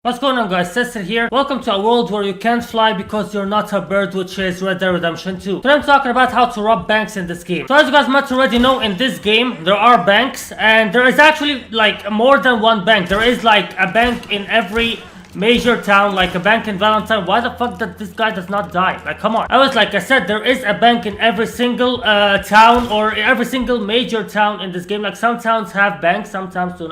What's going on, guys? Cesar here. Welcome to a world where you can't fly because you're not a bird, which is Red Dead Redemption 2. Today I'm talking about how to rob banks in this game. So as you guys might already know, in this game there are banks, and there is actually like more than one bank. There is like a bank in every major town, like a bank in Valentine. Why the fuck that this guy does not die? Like, come on. Like I said, there is a bank in every single town, or every single major town in this game. Like, some towns have banks, some towns do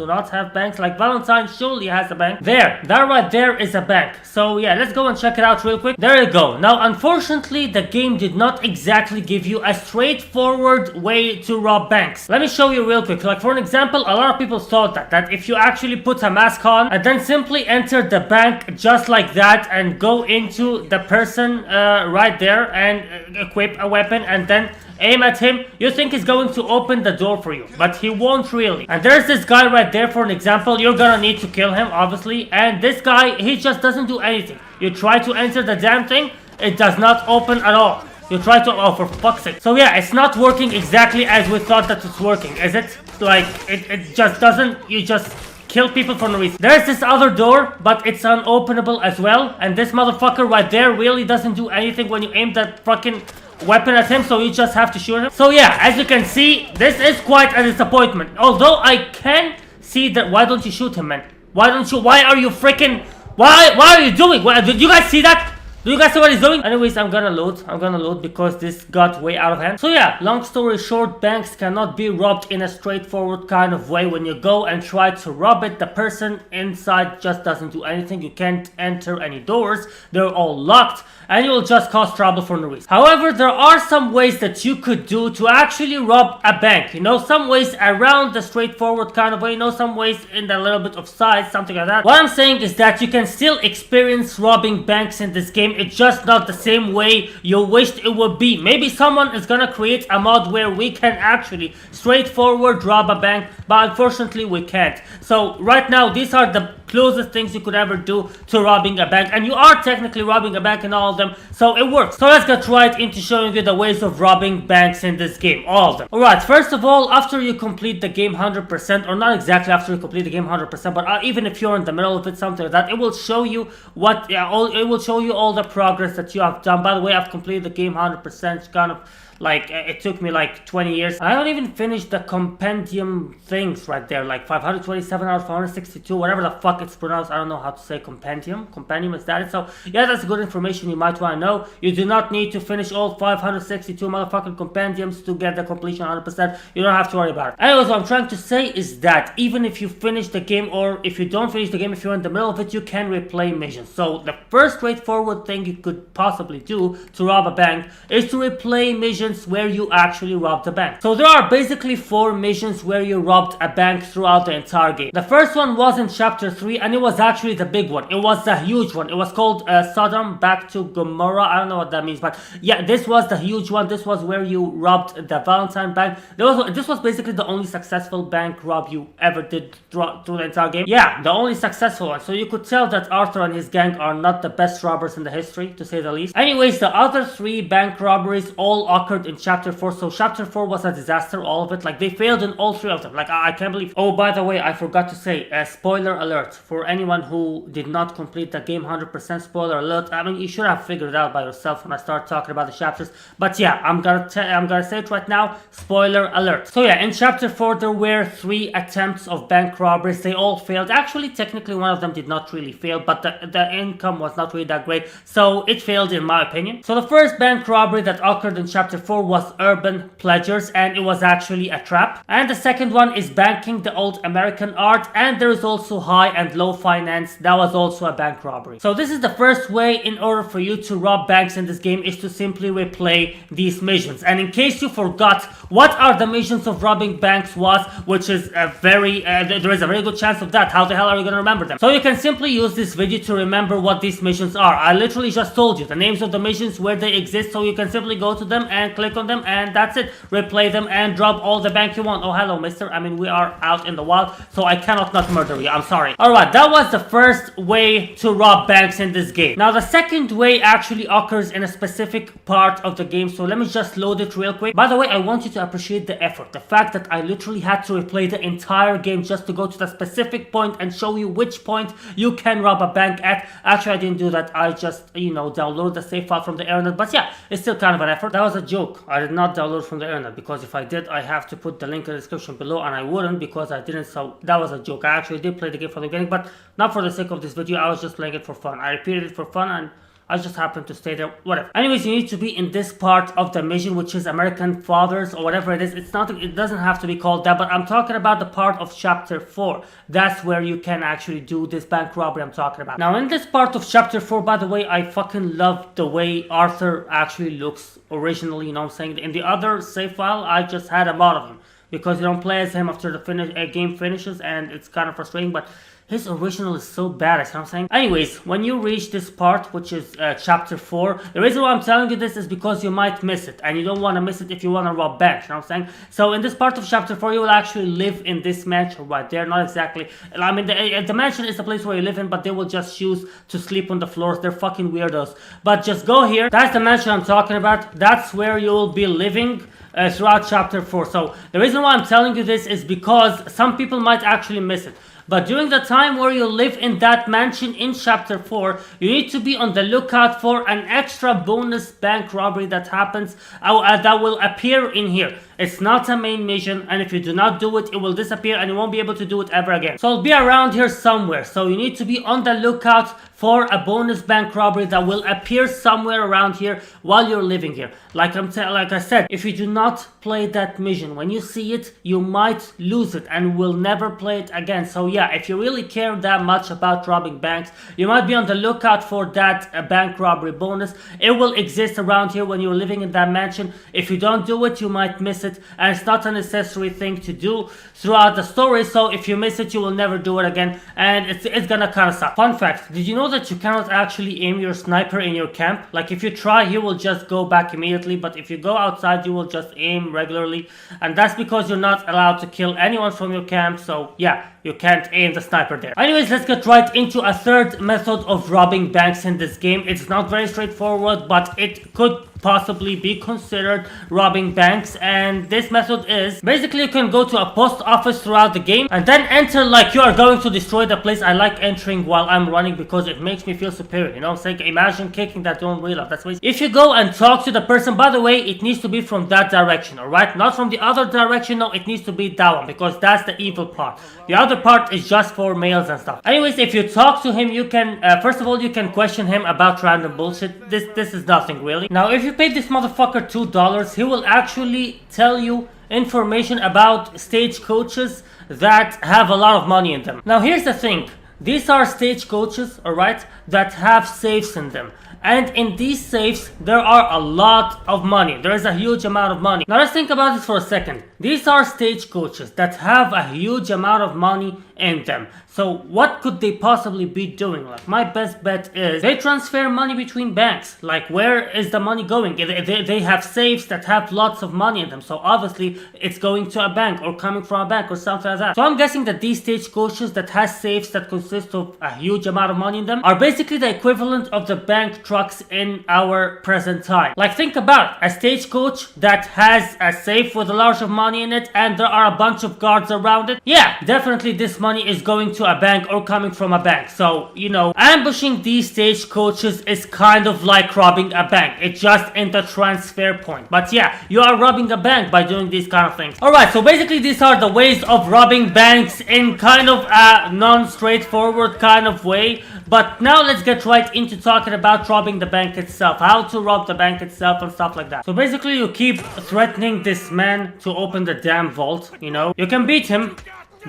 not have banks. Like Valentine surely has a bank. That right there is a bank. So yeah, let's go and check it out real quick. There you go. Now, unfortunately, the game did not exactly give you a straightforward way to rob banks. Let me show you real quick. Like, for an example, a lot of people thought that if you actually put a mask on and then simply enter the bank just like that and go into the person right there and equip a weapon and then aim at him, you think he's going to open the door for you, but he won't really. And there's this guy right there, for an example. You're gonna need to kill him, obviously, and this guy, he just doesn't do anything. You try to enter the damn thing, it does not open at all. You try to, oh, for fuck's sake. So yeah, it's not working exactly as we thought that it's working, is it? Like, it just doesn't, you just kill people for no reason. There's this other door, but it's unopenable as well. And this motherfucker right there really doesn't do anything when you aim that fucking weapon at him, so you just have to shoot him. So yeah, as you can see, this is quite a disappointment. Although I can see that. Why don't you shoot him, man? Why are you freaking... Why are you doing? Did you guys see that? Do you guys see what he's doing? Anyways, I'm gonna load because this got way out of hand. So yeah, long story short, banks cannot be robbed in a straightforward kind of way. When you go and try to rob it, the person inside just doesn't do anything. You can't enter any doors. They're all locked, and you will just cause trouble for no reason. However, there are some ways that you could do to actually rob a bank. You know, some ways around the straightforward kind of way. You know, some ways in a little bit of size, something like that. What I'm saying is that you can still experience robbing banks in this game. It's just not the same way you wished it would be. Maybe someone is gonna create a mod where we can actually straightforward rob a bank, but unfortunately we can't. So right now, these are the closest things you could ever do to robbing a bank, and you are technically robbing a bank in all of them, so it works. So let's get right into showing you the ways of robbing banks in this game, all of them. Alright, first of all, after you complete the game 100%, or not exactly after you complete the game 100%, but even if you're in the middle of it, something like that, it will show you what, it will show you all the progress that you have done. By the way, I've completed the game 100%, kind of like, it took me like 20 years. I don't even finish the compendium things right there, like 527 out of 562, whatever the fuck it's pronounced. I don't know how to say compendium. Is that it? So yeah, that's good information you might want to know. You do not need to finish all 562 motherfucking compendiums to get the completion 100%. You don't have to worry about it. Anyways, what I'm trying to say is that even if you finish the game, or if you don't finish the game, if you're in the middle of it, you can replay missions. So the first straightforward thing you could possibly do to rob a bank is to replay missions where you actually robbed a bank. So there are basically 4 missions where you robbed a bank throughout the entire game. The first one was in chapter 3, and it was actually the big one. It was the huge one. It was called Sodom Back to Gomorrah. I don't know what that means, but yeah, this was the huge one. This was where you robbed the Valentine bank. This was basically the only successful bank rob you ever did through the entire game. Yeah, the only successful one. So you could tell that Arthur and his gang are not the best robbers in the history, to say the least. Anyways, the other 3 bank robberies all occurred in chapter 4. So chapter 4 was a disaster, all of it. Like, they failed in all 3 of them. Like, I can't believe. Oh, by the way, I forgot to say, spoiler alert for anyone who did not complete the game 100%. Spoiler alert. I mean, you should have figured it out by yourself when I start talking about the chapters, but yeah, I'm gonna say it right now. Spoiler alert. So yeah, in chapter 4 there were 3 attempts of bank robberies. They all failed. Actually, technically one of them did not really fail, but the income was not really that great, so it failed in my opinion. So the first bank robbery that occurred in chapter 4 was Urban Pledgers, and it was actually a trap. And the second one is banking the old American art, and there is also high and low finance. That was also a bank robbery. So this is the first way in order for you to rob banks in this game, is to simply replay these missions. And in case you forgot what are the missions of robbing banks was, which is a very there is a very good chance of that, how the hell are you gonna remember them? So you can simply use this video to remember what these missions are. I literally just told you the names of the missions, where they exist, so you can simply go to them and click on them, and that's it. Replay them and drop all the bank you want. Oh, hello, mister. I mean, we are out in the wild, so I cannot not murder you. I'm sorry. Alright, that was the first way to rob banks in this game. Now, the second way actually occurs in a specific part of the game, so let me just load it real quick. By the way, I want you to appreciate the effort. The fact that I literally had to replay the entire game just to go to the specific point and show you which point you can rob a bank at. Actually, I didn't do that. I just, download the save file from the internet. But yeah, it's still kind of an effort. That was a joke. I did not download from the internet, because if I did, I have to put the link in the description below, and I wouldn't because I didn't. So that was a joke. I actually did play the game from the beginning, but not for the sake of this video. I was just playing it for fun. I repeated it for fun, and I just happened to stay there, whatever. Anyways, you need to be in this part of the mission, which is American Fathers or whatever it is. It doesn't have to be called that, but I'm talking about the part of chapter 4. That's where you can actually do this bank robbery I'm talking about. Now, in this part of chapter 4, by the way, I fucking love the way Arthur actually looks originally, you know what I'm saying? In the other save file, I just had a mod of him, because you don't play as him after the game finishes, and it's kind of frustrating, but his original is so badass, you know what I'm saying? Anyways, when you reach this part, which is chapter 4, the reason why I'm telling you this is because you might miss it, and you don't want to miss it if you want to rob banks, you know what I'm saying? So in this part of chapter 4, you will actually live in this mansion right there. Not exactly, I mean, the mansion is the place where you live in, but they will just choose to sleep on the floors. They're fucking weirdos. But just go here. That's the mansion I'm talking about. That's where you will be living throughout chapter 4. So the reason why I'm telling you this is because some people might actually miss it. But during the time where you live in that mansion in chapter 4, you need to be on the lookout for an extra bonus bank robbery that happens, that will appear in here. It's not a main mission, and if you do not do it, it will disappear and you won't be able to do it ever again. So it'll be around here somewhere. So you need to be on the lookout for a bonus bank robbery that will appear somewhere around here while you're living here. Like I said, if you do not play that mission, when you see it, you might lose it and will never play it again. So yeah, if you really care that much about robbing banks, you might be on the lookout for that bank robbery bonus. It will exist around here when you're living in that mansion. If you don't do it, you might miss it, and it's not a necessary thing to do throughout the story. So if you miss it, you will never do it again, and it's gonna kind of suck. Fun fact, did you know that you cannot actually aim your sniper in your camp? Like, if you try, he will just go back immediately, but if you go outside, you will just aim regularly, and that's because you're not allowed to kill anyone from your camp. So yeah, you can't aim the sniper there. Anyways, let's get right into a third method of robbing banks in this game. It's not very straightforward, but it could possibly be considered robbing banks, and this method is basically you can go to a post office throughout the game and then enter like you are going to destroy the place. I like entering while I'm running because it makes me feel superior, you know what I'm saying? Imagine kicking that don't reload. That's what if you go and talk to the person. By the way, it needs to be from that direction, alright? Not from the other direction. No, it needs to be that one, because that's the evil part. The other part is just for males and stuff. Anyways, if you talk to him, you can first of all, you can question him about random bullshit. This is nothing really. Now, if you pay this motherfucker $2, he will actually tell you information about stagecoaches that have a lot of money in them. Now, here's the thing. These are stagecoaches, alright, that have safes in them. And in these safes, there are a lot of money. There is a huge amount of money. Now let's think about this for a second. These are stagecoaches that have a huge amount of money in them. So what could they possibly be doing? Like, my best bet is they transfer money between banks. Like, where is the money going? They have safes that have lots of money in them. So obviously it's going to a bank or coming from a bank or something like that. So I'm guessing that these stagecoaches that has safes that consist of a huge amount of money in them are basically the equivalent of the bank trucks in our present time. Like, think about it. A stagecoach that has a safe with a large of money in it, and there are a bunch of guards around it. Yeah, definitely this money is going to a bank or coming from a bank. So, you know, ambushing these stagecoaches is kind of like robbing a bank. It's just in the transfer point. But yeah, you are robbing a bank by doing these kind of things. Alright, so basically these are the ways of robbing banks in kind of a non-straightforward kind of way. But now let's get right into talking about robbing the bank itself. How to rob the bank itself and stuff like that. So basically you keep threatening this man to open the damn vault, you know. You can beat him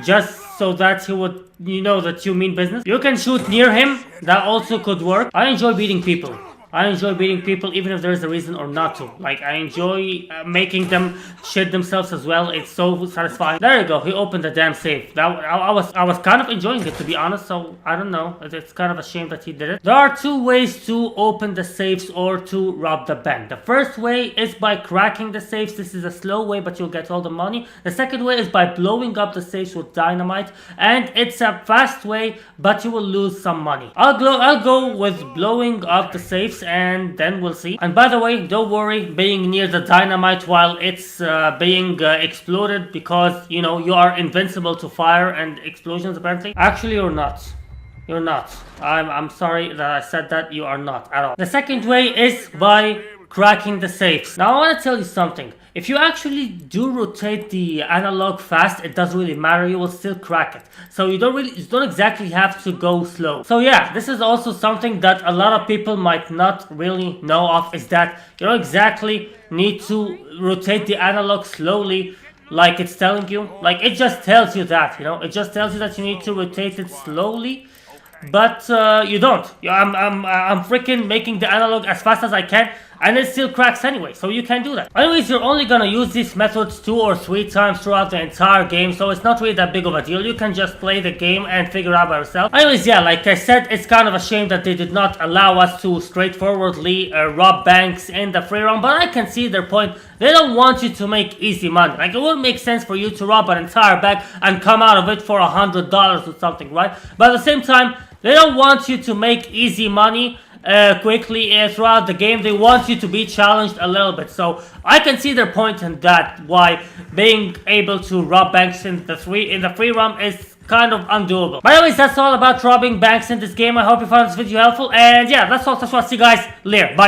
just so that he would, you know, that you mean business. You can shoot near him. That also could work. I enjoy beating people. I enjoy beating people even if there is a reason or not to. Like, I enjoy making them shit themselves as well. It's so satisfying. There you go. He opened the damn safe. I was kind of enjoying it, to be honest. So I don't know. It's kind of a shame that he did it. There are two ways to open the safes or to rob the bank. The first way is by cracking the safes. This is a slow way, but you'll get all the money. The second way is by blowing up the safes with dynamite, and it's a fast way, but you will lose some money. I'll go with blowing up the safes, and then we'll see. And by the way, don't worry being near the dynamite while it's being exploded, because you know you are invincible to fire and explosions apparently. Actually, you're not. You're not. I'm sorry that I said that. You are not at all. The second way is by cracking the safes. Now I want to tell you something. If you actually do rotate the analog fast, it doesn't really matter. You will still crack it. So you don't exactly have to go slow. So yeah, this is also something that a lot of people might not really know of, is that you don't exactly need to rotate the analog slowly like it's telling you. Like, it just tells you that, you know, it just tells you that you need to rotate it slowly. But you don't. I'm freaking making the analog as fast as I can, and it still cracks anyway, so you can do that. Anyways, you're only gonna use these methods 2 or 3 times throughout the entire game, so it's not really that big of a deal. You can just play the game and figure out by yourself. Anyways, yeah, like I said, it's kind of a shame that they did not allow us to straightforwardly rob banks in the free roam, but I can see their point. They don't want you to make easy money. Like, it would make sense for you to rob an entire bank and come out of it for $100 or something, right? But at the same time, they don't want you to make easy money quickly throughout the game. They want you to be challenged a little bit. So I can see their point in that, why being able to rob banks in the free roam is kind of undoable. But anyways, that's all about robbing banks in this game. I hope you found this video helpful. And yeah, that's all. See you guys later. Bye.